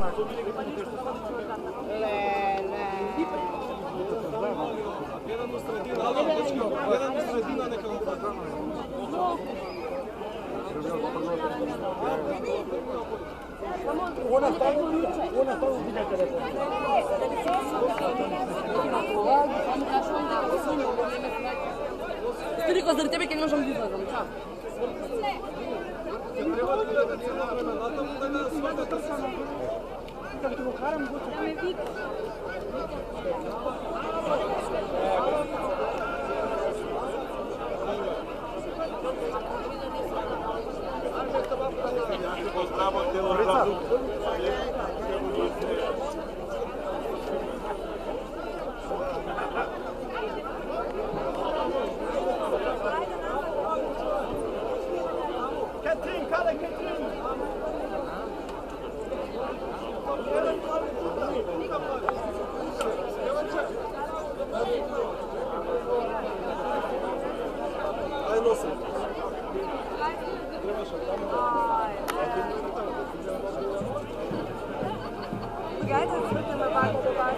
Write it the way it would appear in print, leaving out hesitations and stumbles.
Una está un día que le Стори кога заради тебе ќе можам да излезам, чао. Като го карам, го Да ме вика. Gajte, da se vrtimo ovako do vas.